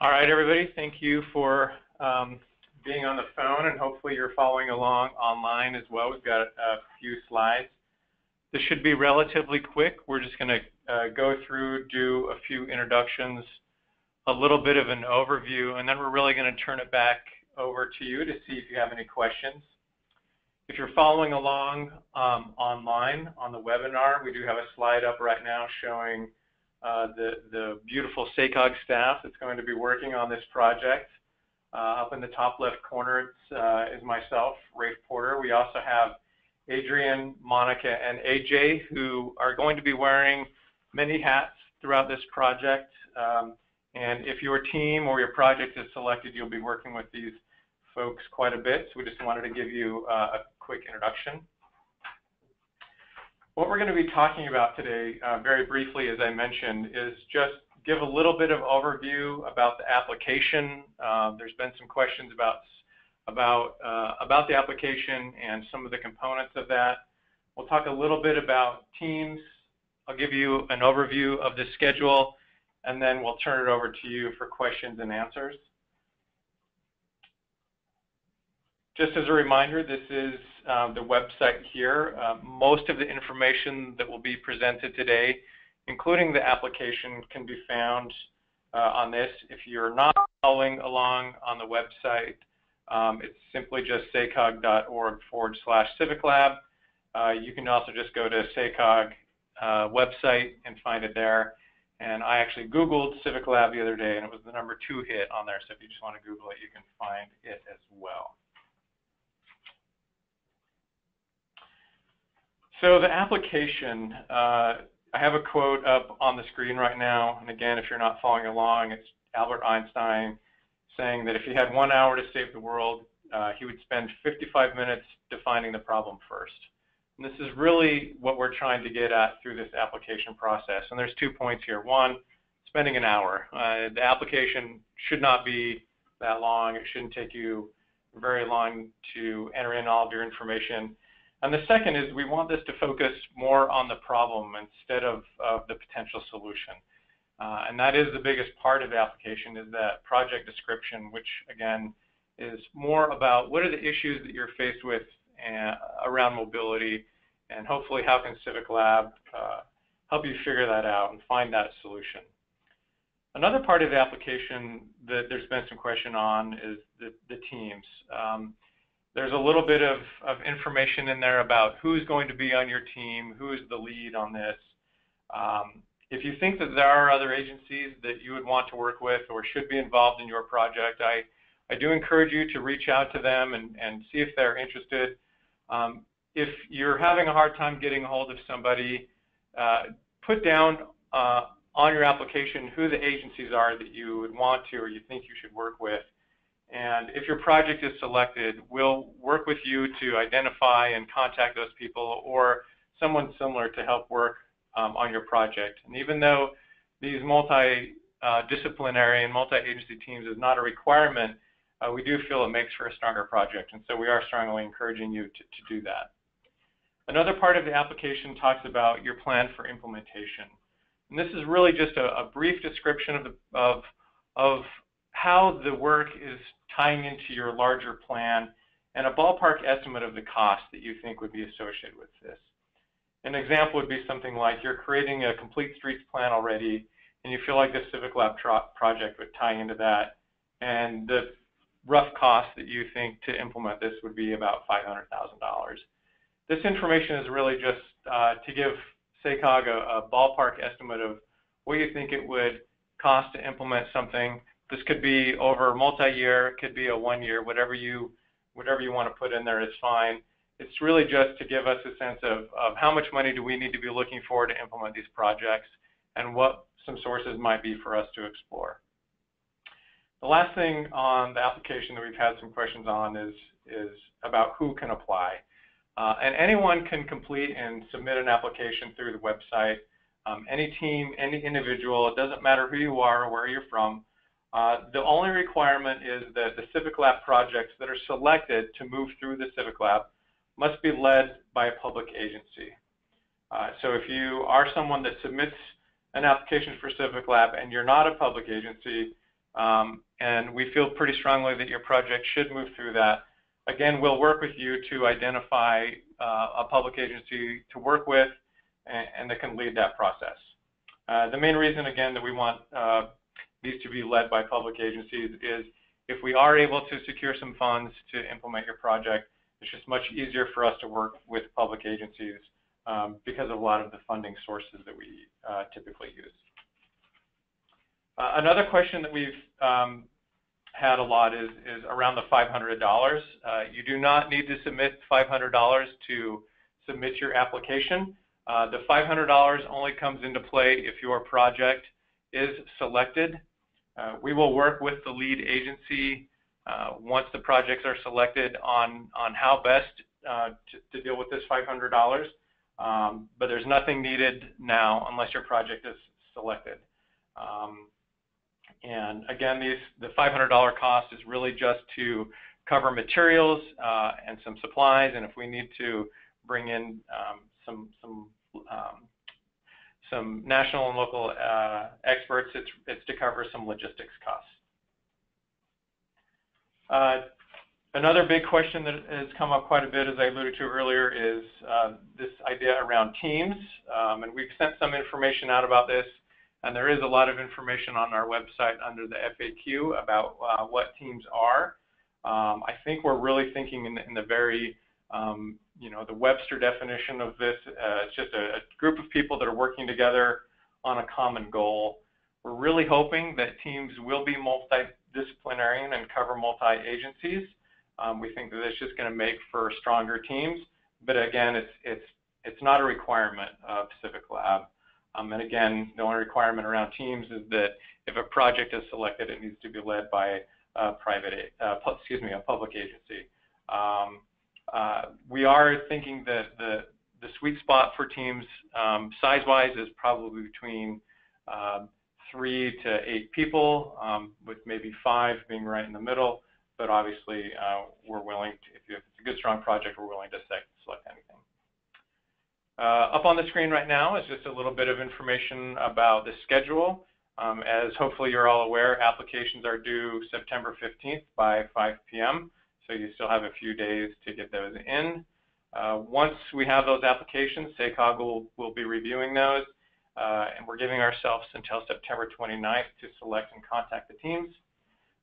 All right, everybody, thank you for being on the phone, and hopefully you're following along online as well. We've got a few slides. This should be relatively quick. We're just going to go through, do a few introductions, a little bit of an overview, and then we're really going to turn it back over to you to see if you have any questions. If you're following along online on the webinar, we do have a slide up right now showing the beautiful SACOG staff that's going to be working on this project. Up in the top left corner is myself, Rafe Porter. We also have Adrian, Monica, and AJ, who are going to be wearing many hats throughout this project. And if your team or your project is selected, you'll be working with these folks quite a bit. So we just wanted to give you a quick introduction. What we're going to be talking about today, very briefly, as I mentioned, is just give a little bit of overview about the application. There's been some questions about the application and some of the components of that. We'll talk a little bit about teams. I'll give you an overview of the schedule, and then we'll turn it over to you for questions and answers. Just as a reminder, this is the website here. Most of the information that will be presented today, including the application, can be found on this. If you're not following along on the website, it's simply just sacog.org/Civic Lab. You can also just go to SACOG website and find it there. And I actually Googled Civic Lab the other day, and it was the #2 hit on there. So if you just want to Google it, you can find it as well. So the application, I have a quote up on the screen right now. And again, if you're not following along, it's Albert Einstein saying that if he had 1 hour to save the world, he would spend 55 minutes defining the problem first. And this is really what we're trying to get at through this application process. And there's 2 points here. One, spending an hour. The application should not be that long. It shouldn't take you very long to enter in all of your information. And the second is we want this to focus more on the problem instead of the potential solution. And that is the biggest part of the application, is that project description, which again is more about what are the issues that you're faced with around mobility, and hopefully how can Civic Lab help you figure that out and find that solution. Another part of the application that there's been some question on is the teams. There's a little bit of information in there about who's going to be on your team, who is the lead on this. If you think that there are other agencies that you would want to work with or should be involved in your project, I do encourage you to reach out to them and see if they're interested. If you're having a hard time getting a hold of somebody, put down on your application who the agencies are that you would want to or you think you should work with. And if your project is selected, we'll work with you to identify and contact those people or someone similar to help work on your project. And even though these multidisciplinary and multi-agency teams is not a requirement, we do feel it makes for a stronger project. And so we are strongly encouraging you to do that. Another part of the application talks about your plan for implementation. And this is really just a brief description of how the work is tying into your larger plan and a ballpark estimate of the cost that you think would be associated with this. An example would be something like you're creating a complete streets plan already and you feel like the Civic Lab project would tie into that, and the rough cost that you think to implement this would be about $500,000. This information is really just to give SACOG a ballpark estimate of what you think it would cost to implement something. This could be over multi-year, it could be a 1 year, whatever you want to put in there is fine. It's really just to give us a sense of how much money do we need to be looking for to implement these projects and what some sources might be for us to explore. The last thing on the application that we've had some questions on is about who can apply. And anyone can complete and submit an application through the website. Any team, any individual, it doesn't matter who you are or where you're from. The only requirement is that the Civic Lab projects that are selected to move through the Civic Lab must be led by a public agency. So if you are someone that submits an application for Civic Lab and you're not a public agency, And we feel pretty strongly that your project should move through that. Again, we'll work with you to identify a public agency to work with and that can lead that process. The main reason, again, that we want these to be led by public agencies is if we are able to secure some funds to implement your project, it's just much easier for us to work with public agencies because of a lot of the funding sources that we typically use. Another question that we've had a lot is around the $500. You do not need to submit $500 to submit your application. The $500 only comes into play if your project is selected. We will work with the lead agency once the projects are selected on how best to deal with this $500. But there's nothing needed now unless your project is selected. And again, the $500 cost is really just to cover materials and some supplies, and if we need to bring in some national and local experts, it's to cover some logistics costs. Another big question that has come up quite a bit, as I alluded to earlier, is this idea around teams, and we've sent some information out about this. And there is a lot of information on our website under the FAQ about what teams are. I think we're really thinking in the very, the Webster definition of this. It's just a group of people that are working together on a common goal. We're really hoping that teams will be multidisciplinary and cover multi-agencies. We think that it's just going to make for stronger teams. But again, it's not a requirement of Civic Lab. And again, the only requirement around teams is that if a project is selected, it needs to be led by a public agency. We are thinking that the sweet spot for teams size-wise is probably between 3 to 8 people, with maybe 5 being right in the middle. But obviously, we're willing to, if it's a good, strong project, we're willing to select anything. Up on the screen right now is just a little bit of information about the schedule. As hopefully you're all aware, applications are due September 15th by 5 p.m., so you still have a few days to get those in. Once we have those applications, SACOG will be reviewing those, and we're giving ourselves until September 29th to select and contact the teams.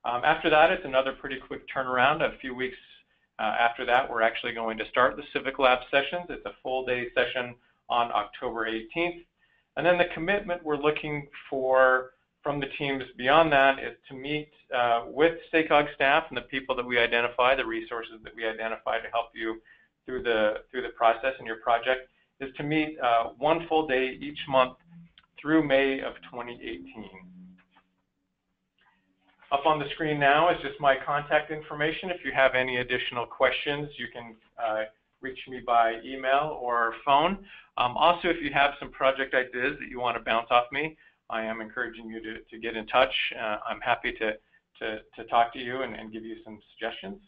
After that, it's another pretty quick turnaround. A few weeks after that, we're actually going to start the Civic Lab sessions. It's a full-day session on October 18th. And then the commitment we're looking for from the teams beyond that is to meet with SACOG staff and the people that we identify, the resources that we identify to help you through the process in your project, is to meet one full day each month through May of 2018. Up on the screen now is just my contact information. If you have any additional questions, you can reach me by email or phone. Also, if you have some project ideas that you want to bounce off me, I am encouraging you to get in touch. I'm happy to talk to you and give you some suggestions.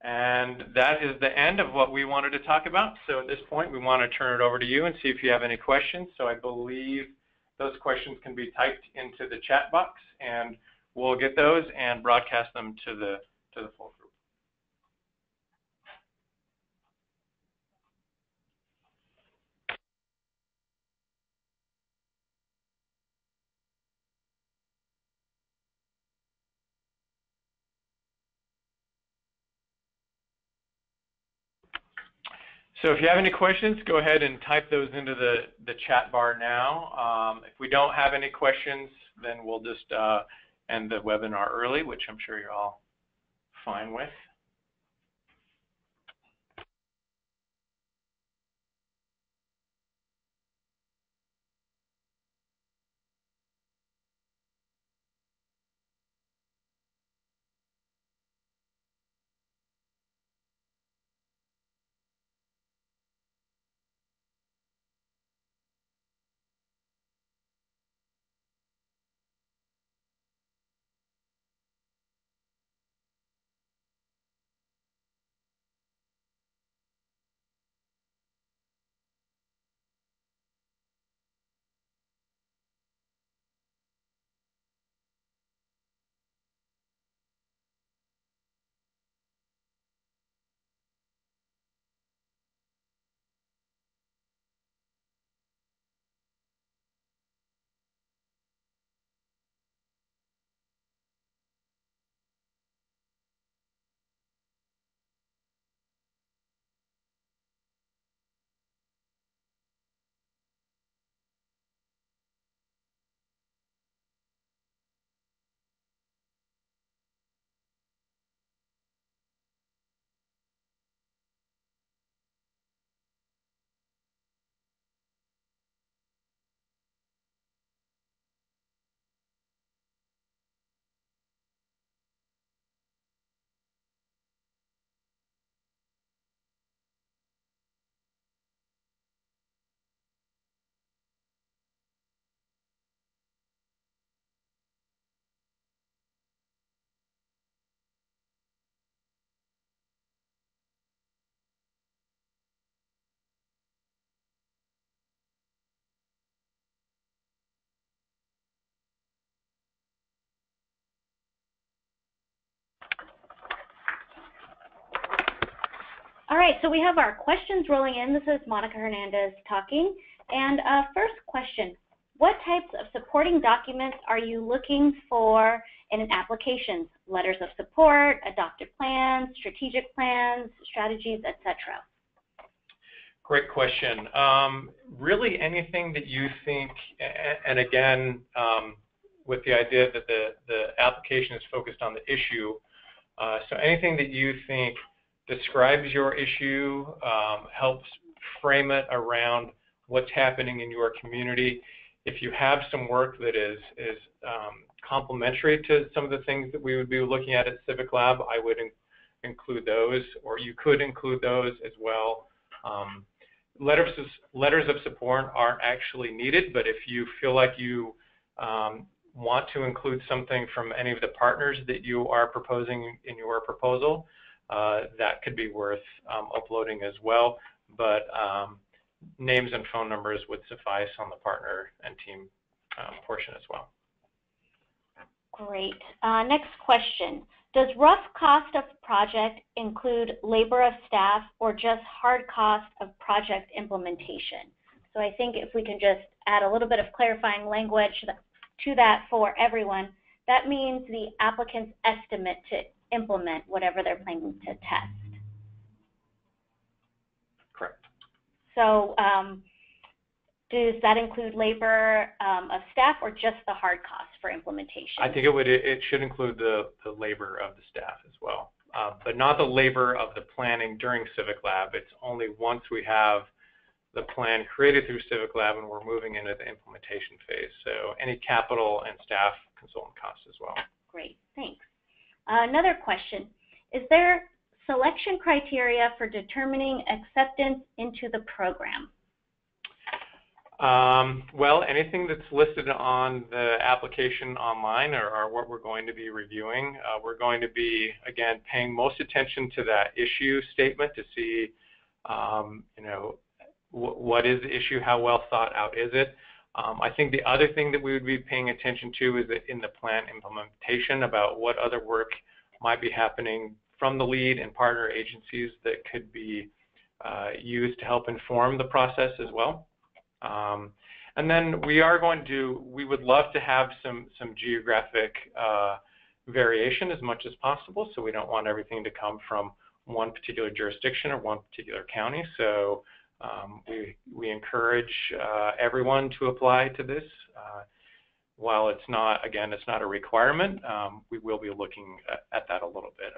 And that is the end of what we wanted to talk about. So at this point, we want to turn it over to you and see if you have any questions. So I believe those questions can be typed into the chat box, and we'll get those and broadcast them to the full group. So if you have any questions, go ahead and type those into the chat bar now. If we don't have any questions, then we'll just end the webinar early, which I'm sure you're all fine with. right, so we have our questions rolling in. This is Monica Hernandez talking. And first question, what types of supporting documents are you looking for in an application? Letters of support, adopted plans, strategic plans, strategies, etc. Great question. Really anything that you think, and again, with the idea that the application is focused on the issue, so anything that you think describes your issue, helps frame it around what's happening in your community. If you have some work that is complementary to some of the things that we would be looking at Civic Lab, I would include those, or you could include those as well. Letters of support aren't actually needed, but if you feel like you want to include something from any of the partners that you are proposing in your proposal, that could be worth uploading as well. But names and phone numbers would suffice on the partner and team portion as well. Great. Next question. Does rough cost of project include labor of staff or just hard cost of project implementation? So I think if we can just add a little bit of clarifying language to that for everyone, that means the applicant's estimate to implement whatever they're planning to test. Correct. So does that include labor of staff or just the hard costs for implementation? I think it should include the labor of the staff as well, but not the labor of the planning during Civic Lab. It's only once we have the plan created through Civic Lab and we're moving into the implementation phase. So any capital and staff consultant costs as well. Great, thanks. Another question, is there selection criteria for determining acceptance into the program? Well, anything that's listed on the application online are what we're going to be reviewing. We're going to be, again, paying most attention to that issue statement to see, you know, what is the issue, how well thought out is it. I think the other thing that we would be paying attention to is that in the plan implementation about what other work might be happening from the lead and partner agencies that could be used to help inform the process as well. And then we would love to have some geographic variation as much as possible, so we don't want everything to come from one particular jurisdiction or one particular county. So we encourage everyone to apply to this. While it's not, again, it's not a requirement, we will be looking at that a little bit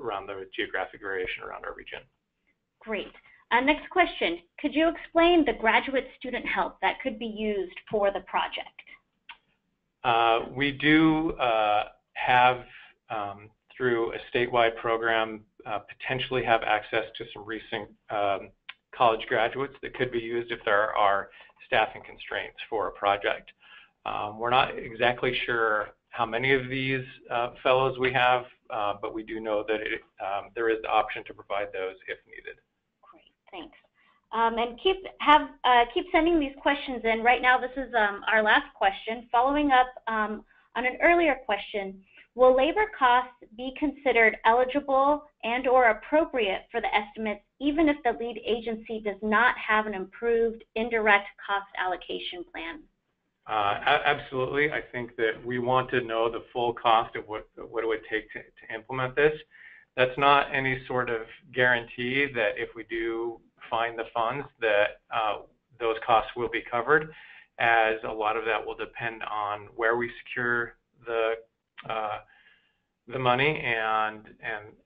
around the geographic variation around our region. Great. Next question, could you explain the graduate student help that could be used for the project? We do have, through a statewide program, potentially have access to some recent college graduates that could be used if there are staffing constraints for a project. We're not exactly sure how many of these fellows we have, but we do know that there is the option to provide those if needed. Thanks. And keep sending these questions in. Right now, this is our last question. Following up on an earlier question, will labor costs be considered eligible and or appropriate for the estimates even if the lead agency does not have an improved indirect cost allocation plan? Absolutely. I think that we want to know the full cost of what it would take to implement this. That's not any sort of guarantee that if we do find the funds that those costs will be covered, as a lot of that will depend on where we secure the money and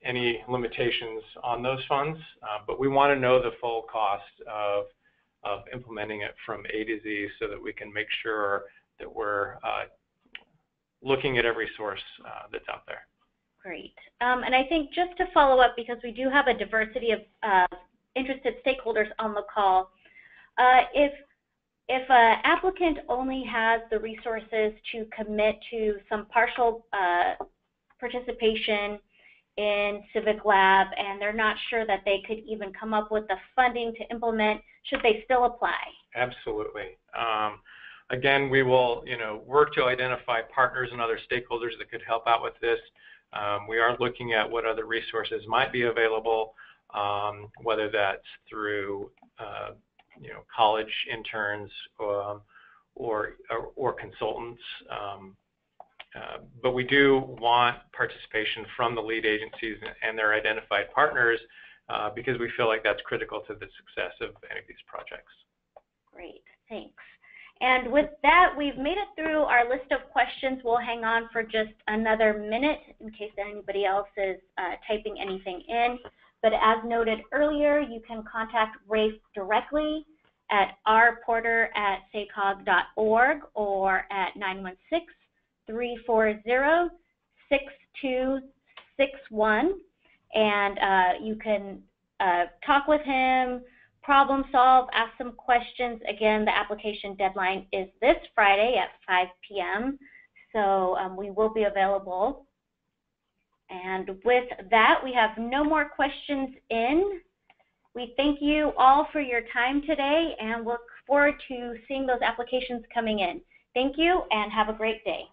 any limitations on those funds. But we want to know the full cost of implementing it from A to Z so that we can make sure that we're looking at every source that's out there. Great. And I think just to follow up, because we do have a diversity of interested stakeholders on the call, if an applicant only has the resources to commit to some partial participation in Civic Lab and they're not sure that they could even come up with the funding to implement, should they still apply? Absolutely. Again, we will, work to identify partners and other stakeholders that could help out with this. We are looking at what other resources might be available. whether that's through college interns or consultants. But we do want participation from the lead agencies and their identified partners because we feel like that's critical to the success of any of these projects. Great, thanks. And with that, we've made it through our list of questions. We'll hang on for just another minute in case anybody else is typing anything in. But as noted earlier, you can contact Rafe directly at rporter@sacog.org or at 916-340-6261. And you can talk with him, problem solve, ask some questions. Again, the application deadline is this Friday at 5 p.m. So we will be available. And with that, we have no more questions in. We thank you all for your time today and look forward to seeing those applications coming in. Thank you and have a great day.